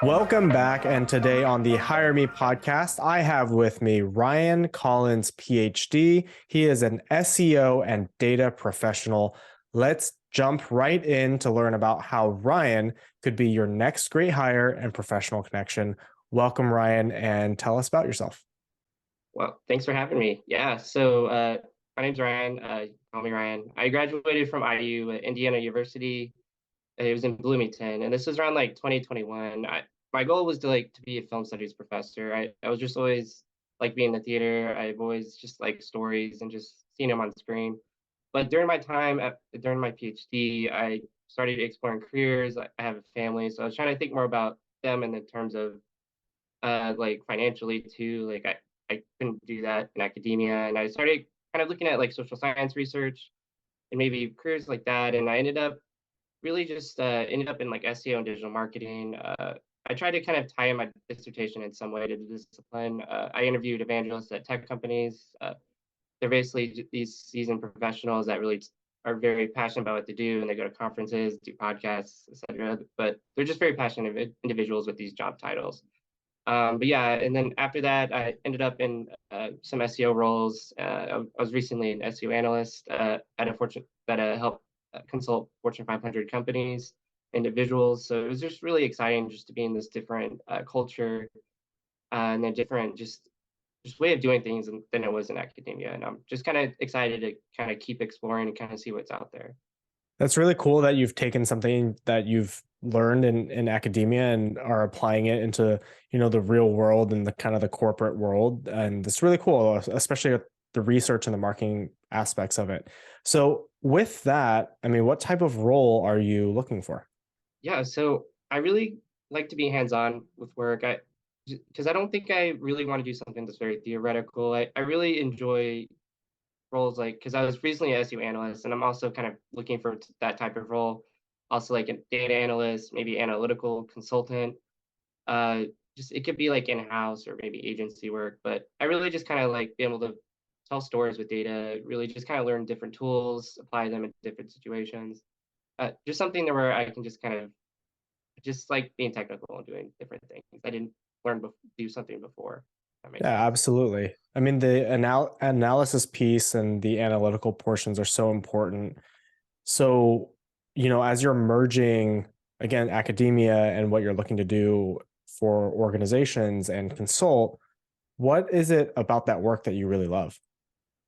Welcome back. And today on the Hire Me podcast, I have with me Ryan Collins, PhD. He is an SEO and data professional. Let's jump right in to learn about how Ryan could be your next great hire and professional connection. Welcome, Ryan, and tell us about yourself. Well, thanks for having me. So my name's Ryan. Call me Ryan. I graduated from IU, Indiana University. It was in Bloomington, and this was around like 2021. My goal was to be a film studies professor. I was just always like being in the theater. I've always just liked stories and just seeing them on screen. But during my PhD, I started exploring careers. I have a family, so I was trying to think more about them in the terms of like financially too. I couldn't do that in academia, and I started kind of looking at like social science research and maybe careers like that. And I ended up in like SEO and digital marketing. I tried to kind of tie in my dissertation in some way to the discipline. I interviewed evangelists at tech companies. They're basically these seasoned professionals that really are very passionate about what they do, and they go to conferences, do podcasts, etc. But they're just very passionate individuals with these job titles. But yeah, and then after that, I ended up in some SEO roles. I was recently an SEO analyst at a Fortune that helped consult Fortune 500 companies, individuals. So it was just really exciting just to be in this different culture and a different just way of doing things than it was in academia. And I'm just kind of excited to kind of keep exploring and kind of see what's out there. That's really cool that you've taken something that you've learned in academia and are applying it into, the real world and the kind of the corporate world. And it's really cool, especially with the research and the marketing aspects of it. So with that, I mean, what type of role are you looking for? Yeah, so I really like to be hands-on with work. Because I don't think I really want to do something that's very theoretical. I really enjoy roles like because I was recently an SEO analyst, and I'm also kind of looking for that type of role. Also, like a data analyst, maybe analytical consultant. Uh, just it could be like in-house or maybe agency work, but I really just kind of like being able to tell stories with data. Really, just kind of learn different tools, apply them in different situations. Just something where I can just kind of just like being technical and doing different things. I didn't do something before. If that makes Yeah, sense. absolutely. I mean, the analysis piece and the analytical portions are so important. So, as you're merging again academia and what you're looking to do for organizations and consult, what is it about that work that you really love?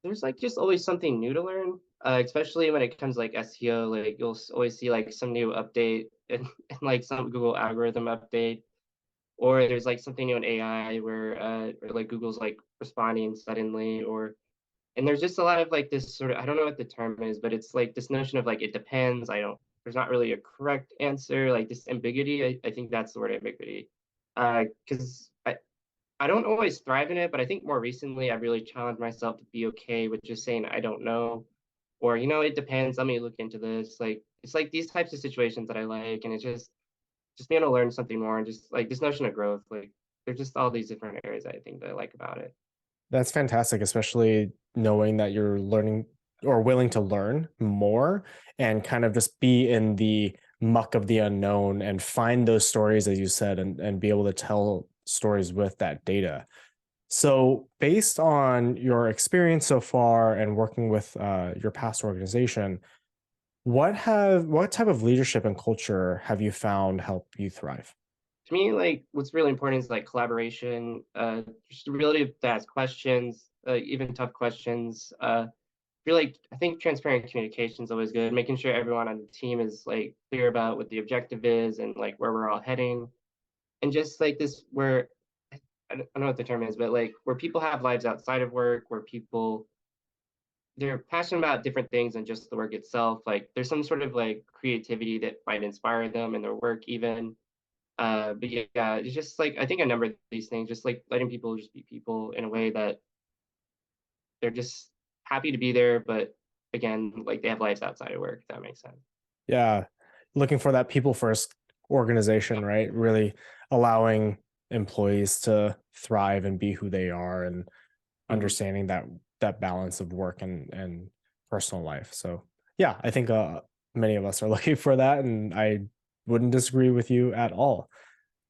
There's like just always something new to learn, especially when it comes like SEO. Like you'll always see like some new update and like some Google algorithm update, or there's like something new in AI where or like Google's like responding suddenly, or and there's just a lot of like this sort of I don't know what the term is, but it's like this notion of like it depends. I don't. There's not really a correct answer. Like this ambiguity. I think that's the word ambiguity. Because I don't always thrive in it, but I think more recently I've really challenged myself to be okay with just saying I don't know, or it depends. Let me look into this. Like it's like these types of situations that I like, and it's just being able to learn something more and just like this notion of growth. Like there's just all these different areas I think that I like about it. That's fantastic, especially knowing that you're learning or willing to learn more and kind of just be in the muck of the unknown and find those stories, as you said, and be able to tell stories with that data. So, based on your experience so far and working with your past organization, what type of leadership and culture have you found help you thrive? To me, like what's really important is like collaboration, just the ability to ask questions, even tough questions. I think transparent communication is always good. Making sure everyone on the team is like clear about what the objective is and like where we're all heading, and just like this where I don't know what the term is, but like where people have lives outside of work, where people they're passionate about different things than just the work itself. Like there's some sort of like creativity that might inspire them in their work even. But yeah, it's just like I think a number of these things, just like letting people just be people in a way that they're just happy to be there, but again, like they have lives outside of work, if that makes sense. Yeah, looking for that people first organization, right? Really allowing employees to thrive and be who they are and Mhm. understanding that balance of work and personal life. So, yeah, I think many of us are looking for that and I wouldn't disagree with you at all.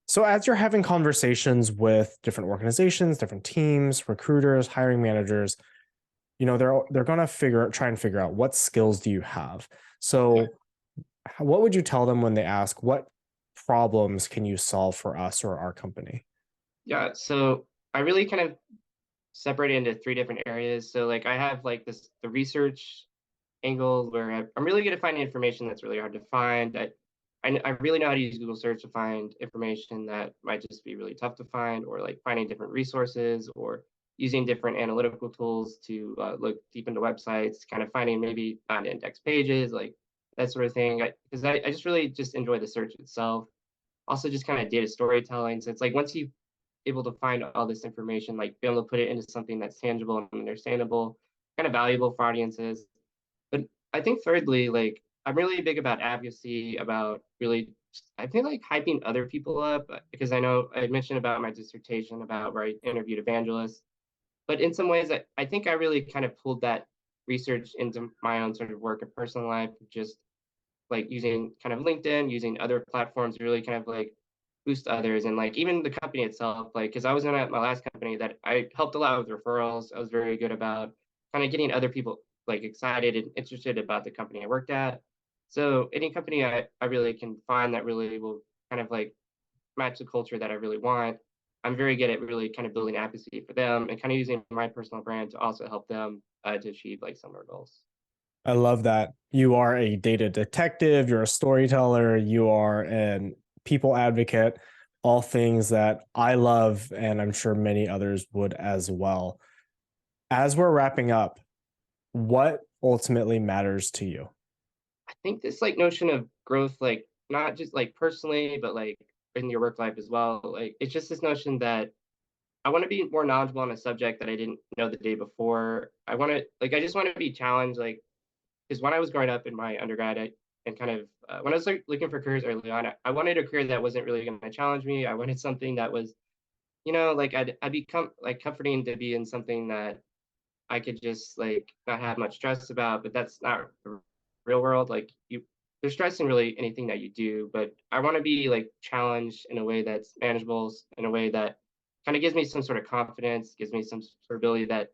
So as you're having conversations with different organizations, different teams, recruiters, hiring managers, they're going to try and figure out what skills do you have. Yeah. So what would you tell them when they ask what problems can you solve for us or our company? Yeah. So I really kind of separate it into three different areas. So like I have like the research angle where I'm really good at finding information that's really hard to find. I really know how to use Google search to find information that might just be really tough to find, or like finding different resources, or using different analytical tools to look deep into websites, kind of finding maybe non-index pages, like that sort of thing. I just really just enjoy the search itself. Also, just kind of data storytelling. So it's like once you able to find all this information, like be able to put it into something that's tangible and understandable, kind of valuable for audiences. But I think thirdly, like I'm really big about advocacy, about really I feel like hyping other people up because I know I mentioned about my dissertation about where I interviewed evangelists. But in some ways I think I really kind of pulled that research into my own sort of work and personal life, just like using kind of LinkedIn, using other platforms to really kind of like boost others and like even the company itself. Like, because I was in at my last company that I helped a lot with referrals. I was very good about kind of getting other people like excited and interested about the company I worked at. So any company I really can find that really will kind of like match the culture that I really want. I'm very good at really kind of building advocacy for them and kind of using my personal brand to also help them to achieve like similar goals. I love that. You are a data detective, you're a storyteller, you are an people advocate, all things that I love, and I'm sure many others would as well. As we're wrapping up, what ultimately matters to you? I think this like notion of growth, like not just like personally, but like in your work life as well. Like it's just this notion that I want to be more knowledgeable on a subject that I didn't know the day before. I just want to be challenged, like because when I was growing up in my undergrad, and kind of when I was like looking for careers early on, I wanted a career that wasn't really going to challenge me. I wanted something that was, like I'd become like comforting to be in something that I could just like not have much stress about, but that's not the real world. Like there's stress in really anything that you do, but I want to be like challenged in a way that's manageable, in a way that kind of gives me some sort of confidence, gives me some sort of ability that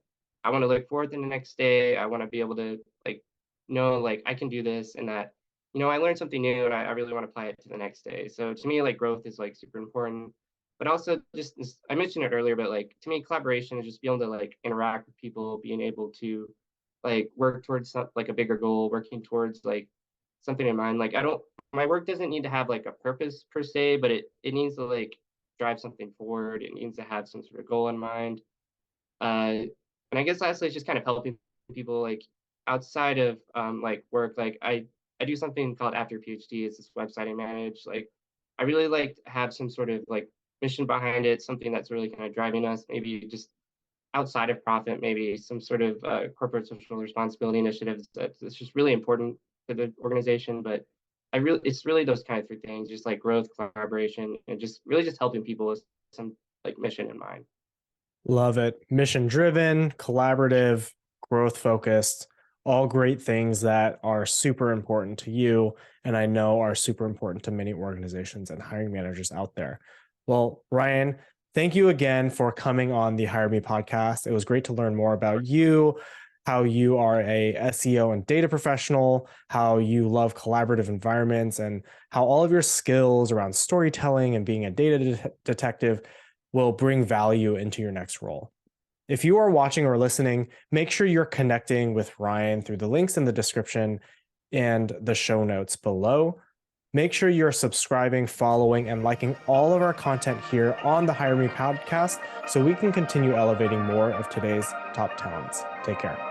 I want to look forward to the next day. I want to be able to like know like I can do this and that, I learned something new and I really want to apply it to the next day. So to me, like growth is like super important, but also just I mentioned it earlier, but like to me, collaboration is just being able to like interact with people, being able to like work towards like a bigger goal, working towards like something in mind. Like I don't, my work doesn't need to have like a purpose per se, but it needs to like drive something forward. It needs to have some sort of goal in mind. And I guess lastly, it's just kind of helping people like outside of like work. Like I do something called After PhD. It's this website I manage. Like I really like to have some sort of like mission behind it, something that's really kind of driving us. Maybe just outside of profit, maybe some sort of corporate social responsibility initiatives that's just really important to the organization. But it's really those kind of three things, just like growth, collaboration, and just really just helping people with some like mission in mind. Love it. Mission driven, collaborative, growth focused, all great things that are super important to you. And I know are super important to many organizations and hiring managers out there. Well, Ryan, thank you again for coming on the Hire Me podcast. It was great to learn more about you, how you are a SEO and data professional, how you love collaborative environments, and how all of your skills around storytelling and being a data detective will bring value into your next role. If you are watching or listening, make sure you're connecting with Ryan through the links in the description and the show notes below. Make sure you're subscribing, following, and liking all of our content here on the Hire Me podcast so we can continue elevating more of today's top talents. Take care.